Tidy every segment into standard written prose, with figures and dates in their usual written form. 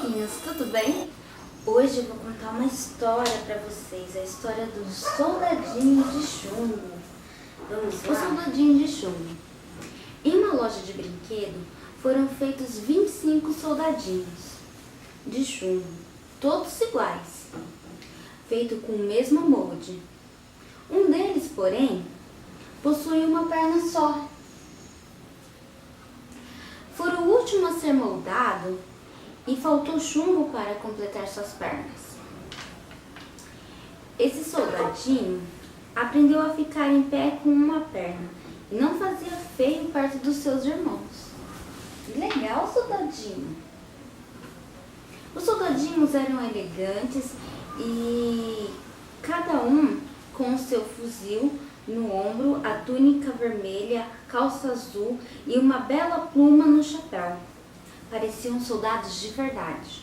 amiguinhos, tudo bem? Hoje eu vou contar uma história para vocês, a história do soldadinho de chumbo. Vamos lá? O soldadinho de chumbo. Em uma loja de brinquedo foram feitos 25 soldadinhos de chumbo, todos iguais, feito com o mesmo molde. Um deles, porém, possuía uma perna só. Foi o último a ser moldado e faltou chumbo para completar suas pernas. Esse soldadinho aprendeu a ficar em pé com uma perna e não fazia feio perto dos seus irmãos. Que legal, soldadinho! Os soldadinhos eram elegantes e cada um com o seu fuzil no ombro, a túnica vermelha, calça azul e uma bela pluma no chapéu. Pareciam soldados de verdade.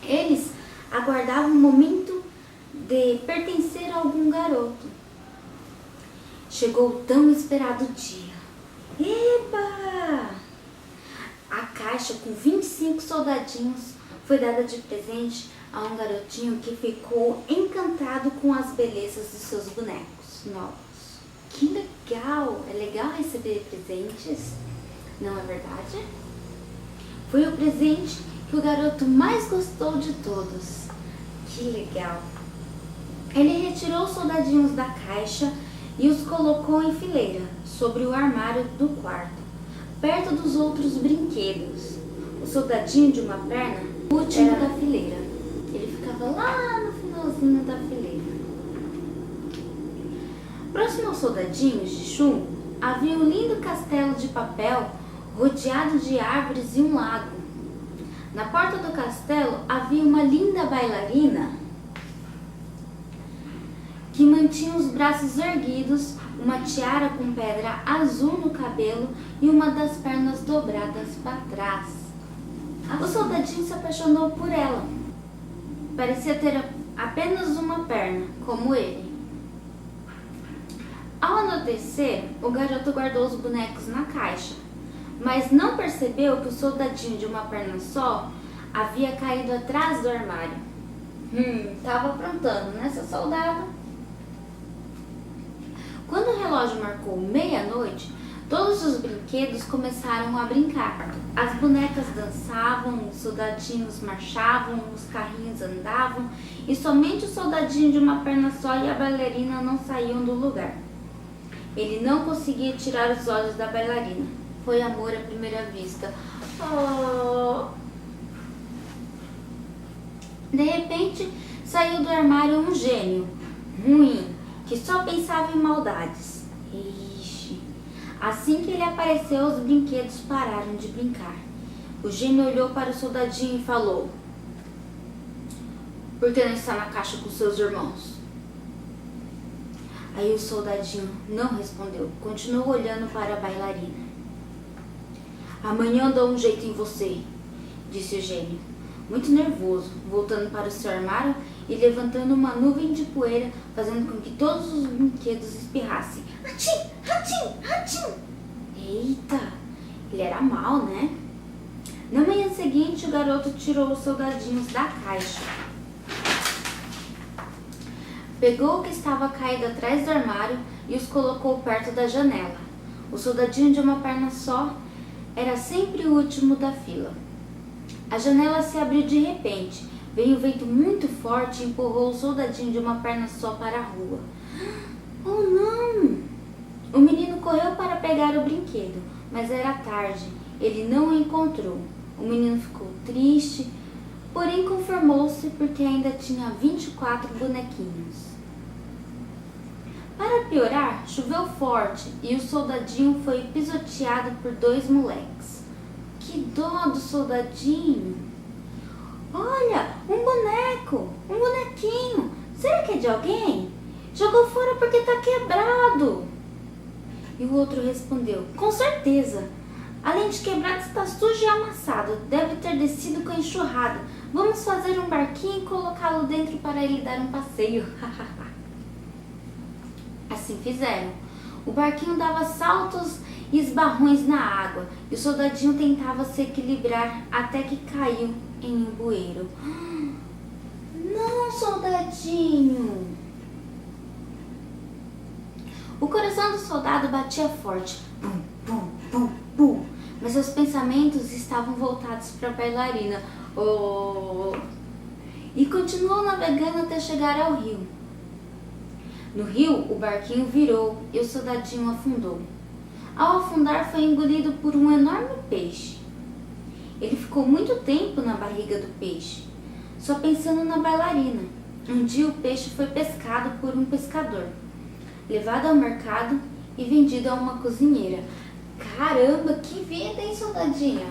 Eles aguardavam o momento de pertencer a algum garoto. Chegou o tão esperado dia. Eba! A caixa com 25 soldadinhos foi dada de presente a um garotinho que ficou encantado com as belezas dos seus bonecos novos. Que legal! É legal receber presentes, não é verdade? Foi o presente que o garoto mais gostou de todos. Que legal! Ele retirou os soldadinhos da caixa e os colocou em fileira sobre o armário do quarto, perto dos outros brinquedos. O soldadinho de uma perna, o último da fileira. Ele ficava lá no finalzinho da fileira. Próximo aos soldadinhos de chumbo, havia um lindo castelo de papel rodeado de árvores e um lago. Na porta do castelo havia uma linda bailarina que mantinha os braços erguidos, uma tiara com pedra azul no cabelo e uma das pernas dobradas para trás. O soldadinho se apaixonou por ela. Parecia ter apenas uma perna, como ele. Ao anoitecer, o garoto guardou os bonecos na caixa, mas não percebeu que o soldadinho de uma perna só havia caído atrás do armário. Tava aprontando, né, seu soldado? Quando o relógio marcou meia-noite, todos os brinquedos começaram a brincar. As bonecas dançavam, os soldadinhos marchavam, os carrinhos andavam e somente o soldadinho de uma perna só e a bailarina não saíam do lugar. Ele não conseguia tirar os olhos da bailarina. Foi amor à primeira vista. Oh. De repente, saiu do armário um gênio ruim, que só pensava em maldades. Ixi. Assim que ele apareceu, os brinquedos pararam de brincar. O gênio olhou para o soldadinho e falou: "Por que não está na caixa com seus irmãos?" Aí o soldadinho não respondeu, continuou olhando para a bailarina. "Amanhã dou um jeito em você", disse o gênio, muito nervoso, voltando para o seu armário e levantando uma nuvem de poeira, fazendo com que todos os brinquedos espirrassem. Hatim, hatim, hatim! Eita, ele era mau, né? Na manhã seguinte, o garoto tirou os soldadinhos da caixa. Pegou o que estava caído atrás do armário e os colocou perto da janela. O soldadinho de uma perna só era sempre o último da fila. A janela se abriu de repente. Veio um vento muito forte e empurrou o soldadinho de uma perna só para a rua. Oh, não! O menino correu para pegar o brinquedo, mas era tarde. Ele não o encontrou. O menino ficou triste, porém conformou-se porque ainda tinha 24 bonequinhos. Para piorar, choveu forte e o soldadinho foi pisoteado por 2 moleques. Que dó do soldadinho! Olha, um bonequinho. Será que é de alguém? Jogou fora porque está quebrado. E o outro respondeu: com certeza. Além de quebrado, está sujo e amassado. Deve ter descido com a enxurrada. Vamos fazer um barquinho e colocá-lo dentro para ele dar um passeio. Assim fizeram. O barquinho dava saltos e esbarrões na água, e o soldadinho tentava se equilibrar até que caiu em um bueiro. Não, soldadinho! O coração do soldado batia forte. Pum, pum, pum, pum. Mas seus pensamentos estavam voltados para a bailarina. Oh! E continuou navegando até chegar ao rio. No rio, o barquinho virou e o soldadinho afundou. Ao afundar, foi engolido por um enorme peixe. Ele ficou muito tempo na barriga do peixe, só pensando na bailarina. Um dia o peixe foi pescado por um pescador, levado ao mercado e vendido a uma cozinheira. Caramba, que vida, hein, soldadinha?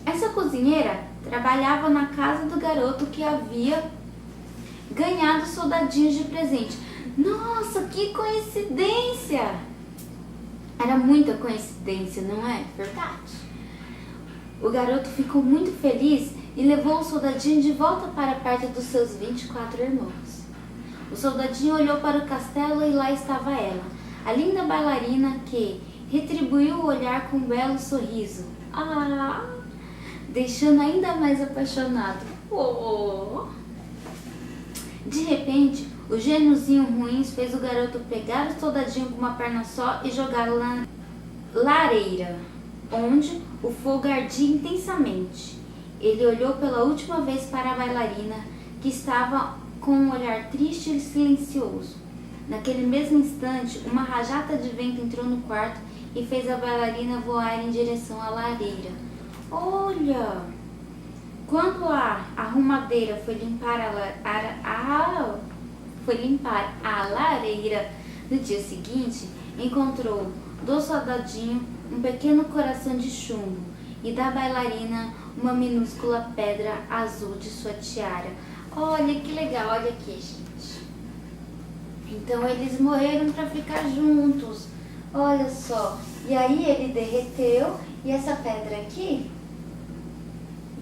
Essa cozinheira trabalhava na casa do garoto que havia ganhado soldadinhos de presente. Nossa, que coincidência! Era muita coincidência, não é? Verdade. O garoto ficou muito feliz e levou o soldadinho de volta para perto dos seus 24 irmãos. O soldadinho olhou para o castelo e lá estava ela, a linda bailarina que retribuiu o olhar com um belo sorriso. Deixando ainda mais apaixonado. Oh. De repente, o gêniozinho ruim fez o garoto pegar o soldadinho com uma perna só e jogá-lo na lareira, onde o fogo ardia intensamente. Ele olhou pela última vez para a bailarina, que estava com um olhar triste e silencioso. Naquele mesmo instante, uma rajada de vento entrou no quarto e fez a bailarina voar em direção à lareira. Olha! Quando a arrumadeira foi limpar a lareira no dia seguinte, encontrou do soldadinho um pequeno coração de chumbo e da bailarina uma minúscula pedra azul de sua tiara. Olha que legal, olha aqui, gente. Então eles morreram para ficar juntos. Olha só. E aí ele derreteu e essa pedra aqui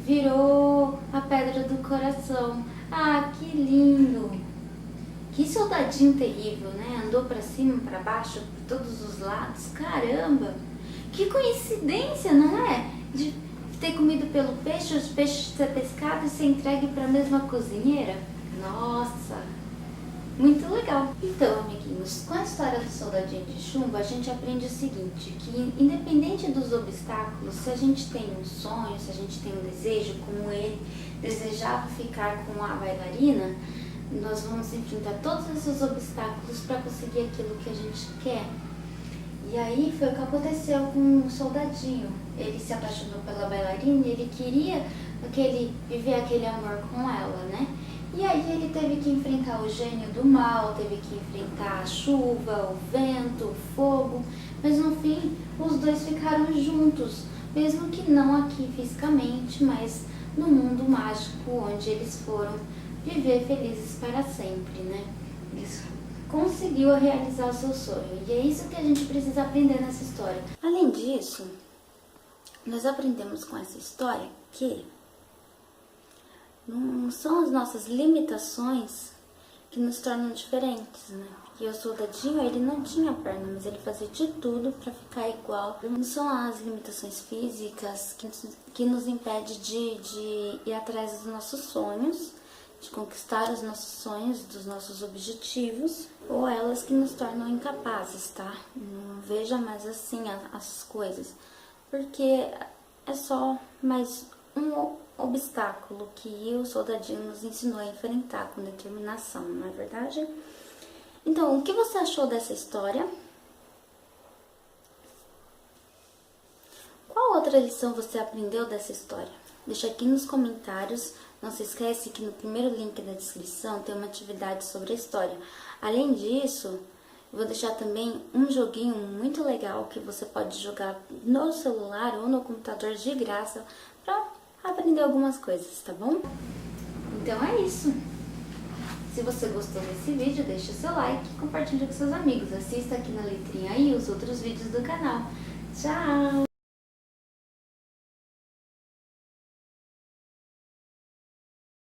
virou a pedra do coração. Ah, que lindo! Que soldadinho terrível, né? Andou para cima, para baixo, por todos os lados. Caramba! Que coincidência, não é? De ter comido pelo peixe, os peixes ser pescados e ser entregue para a mesma cozinheira. Nossa! Muito legal! Então, amiguinhos, com a história do soldadinho de chumbo, a gente aprende o seguinte, que independente dos obstáculos, se a gente tem um sonho, se a gente tem um desejo, como ele desejava ficar com a bailarina, nós vamos enfrentar todos esses obstáculos para conseguir aquilo que a gente quer. E aí foi o que aconteceu com o soldadinho. Ele se apaixonou pela bailarina e ele queria viver aquele amor com ela, né? E aí ele teve que enfrentar o gênio do mal, teve que enfrentar a chuva, o vento, o fogo, mas no fim os dois ficaram juntos, mesmo que não aqui fisicamente, mas no mundo mágico onde eles foram viver felizes para sempre, né? Eles conseguiu realizar o seu sonho e é isso que a gente precisa aprender nessa história. Além disso, nós aprendemos com essa história que não são as nossas limitações que nos tornam diferentes, né? Porque o soldadinho, ele não tinha perna, mas ele fazia de tudo para ficar igual. Não são as limitações físicas que nos impedem de ir atrás dos nossos sonhos, de conquistar os nossos sonhos, dos nossos objetivos, ou elas que nos tornam incapazes, tá? Não veja mais assim as coisas, porque é só mais um obstáculo que o soldadinho nos ensinou a enfrentar com determinação, não é verdade? Então, o que você achou dessa história? Qual outra lição você aprendeu dessa história? Deixa aqui nos comentários. Não se esquece que no primeiro link da descrição tem uma atividade sobre a história. Além disso, eu vou deixar também um joguinho muito legal que você pode jogar no celular ou no computador de graça para aprender algumas coisas, tá bom? Então é isso. Se você gostou desse vídeo, deixa seu like e compartilha com seus amigos. Assista aqui na letrinha aí os outros vídeos do canal. Tchau!